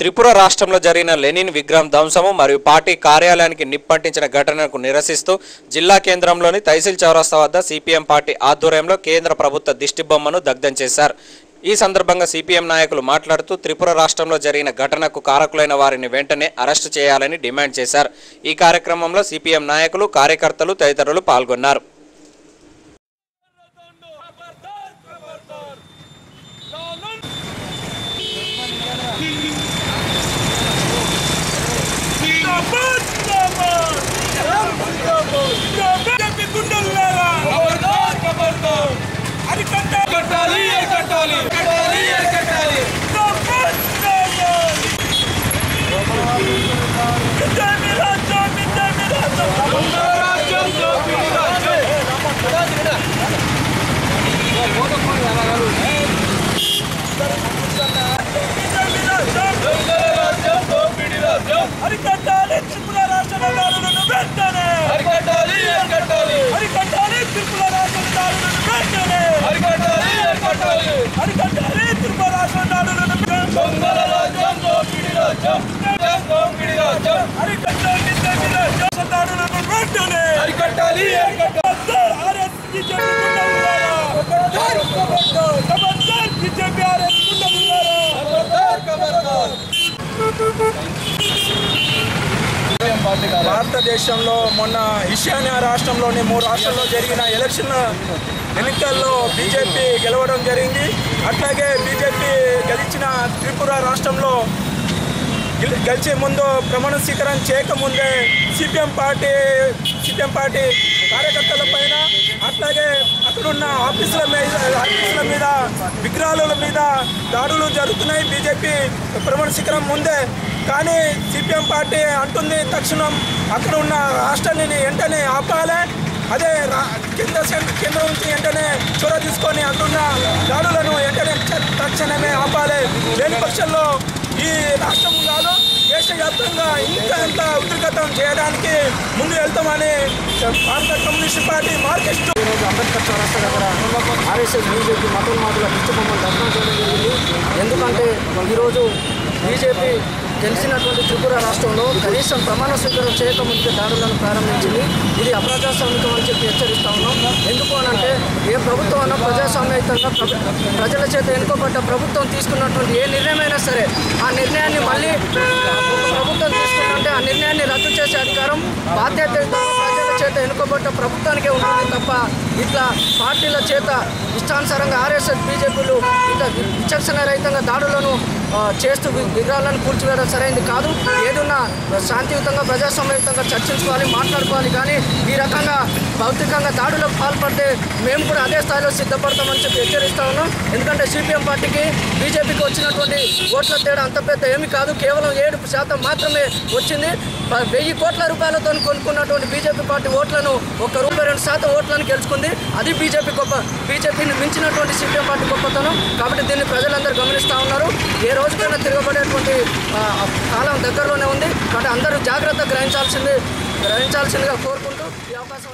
త్రిపుర రాష్ట్రంలో జరిగిన లెనిన్ విగ్రహం ధ్వంసము మరియు పార్టీ కార్యాలయానికి నిప్పంటించిన ఘటనకు నిరసిస్తూ జిల్లా కేంద్రంలోని తహసీల్ చౌరస్తా వద్ద సిపిఎం పార్టీ ఆధ్వర్యంలో కేంద్ర ప్రభుత్వ దిష్టిబొమ్మను దగ్ధం చేశారు. ఈ సందర్భంగా సిపిఎం నాయకులు మాట్లాడుతూ త్రిపుర రాష్ట్రంలో జరిగిన ఘటనకు కారకులైన వారిని వెంటనే అరెస్టు చేయాలని డిమాండ్ చేశారు. ఈ కార్యక్రమంలో సిపిఎం నాయకులు, కార్యకర్తలు తదితరులు పాల్గొన్నారు. భారతదేశంలో మొన్న ఈశాన్య రాష్ట్రంలోని 3 రాష్ట్రాల్లో జరిగిన ఎన్నికల్లో బీజేపీ గెలవడం జరిగింది. అట్లాగే బీజేపీ గెలిచిన త్రిపుర రాష్ట్రంలో గెలిచే ముందు ప్రమాణ స్వీకారం చేయకముందే సిపిఎం పార్టీ కార్యకర్తల పైన అట్లాగే అక్కడున్న ఆఫీసుల మీద విగ్రహాల మీద దాడులు జరుగుతున్నాయి. బీజేపీ ప్రమాణ స్వీకారం ముందే కానీ సిపిఎం పార్టీ అంటుంది తక్షణం అక్కడ ఉన్న రాష్ట్రాన్ని వెంటనే ఆపాలి, అదే కేంద్రం నుంచి వెంటనే చొరవ తీసుకొని అంటున్న దాడులను వెంటనే తక్షణమే ఆపాలి. లేని పక్షంలో ఈ రాష్ట్రం కాదు దేశవ్యాప్తంగా ఇంత ఉద్రిక్తం చేయడానికి ముందు వెళ్తామని భారత కమ్యూనిస్ట్ పార్టీ మార్కెట్ ఈరోజు అంబేద్కర్ చౌరస్తా దగ్గర ఆర్ఎస్ఎస్ బీజేపీ మతోన్మాదుల దిష్టిబొమ్మలు దర్శనం చేయడం జరిగింది. ఎందుకంటే ఈరోజు బీజేపీ గెలిచినటువంటి త్రిపుర రాష్ట్రంలో కనీసం ప్రమాణ స్వీకారం చేయకముందుకే దాడులను ప్రారంభించింది. ఇది అప్రజాస్వామికం అని చెప్పి హెచ్చరిస్తా ఉన్నాం. ఎందుకు అనంటే ఏ ప్రభుత్వం అన్నా ప్రజాస్వామ్యయుతంగా ప్రజల చేత ఎన్నుకోబడ్డ ప్రభుత్వం తీసుకున్నటువంటి ఏ నిర్ణయమైనా సరే ఆ నిర్ణయాన్ని మళ్ళీ ప్రభుత్వం తీసుకున్నట్టే ఆ నిర్ణయాన్ని రద్దు చేసే అధికారం బాధ్యతయుతంగా ప్రజల చేత ఎన్నుకోబడ్డ ప్రభుత్వానికే ఉంటుంది తప్ప ఇట్లా పార్టీల చేత ఇష్టానుసారంగా ఆర్ఎస్ఎస్ బీజేపీలు ఇట్లా విచక్షణ రహితంగా దాడులను చేస్తూ విగ్రహాలను కూల్చివేయడం సరైనది కాదు. ఏదున్నా శాంతియుతంగా ప్రజాస్వామ్యయుతంగా చర్చించుకోవాలి, మాట్లాడుకోవాలి. కానీ ఈ రకంగా భౌతికంగా దాడులకు పాల్పడితే మేము కూడా అదే స్థాయిలో సిద్ధపడతామని చెప్పి హెచ్చరిస్తా ఉన్నాం. ఎందుకంటే సిపిఎం పార్టీకి బీజేపీకి వచ్చినటువంటి ఓట్ల తేడా అంత పెద్ద ఏమి కాదు, కేవలం 7% మాత్రమే వచ్చింది. 1000 కోట్ల రూపాయలతో కొనుక్కున్నటువంటి బీజేపీ పార్టీ ఓట్లను ₹1.2 ఓట్లను గెలుచుకుంది. అది బీజేపీని మించినటువంటి సిపిఎం పార్టీ గొప్పతనం. కాబట్టి దీన్ని ప్రజలందరూ గమనిస్తూ ఉన్నారు. ఏ రోజుకైనా తిరగబడేటువంటి కాలం దగ్గరలోనే ఉంది. కాబట్టి అందరూ జాగ్రత్త గ్రహించాల్సిందిగా కోరుకుంటూ ఈ అవకాశం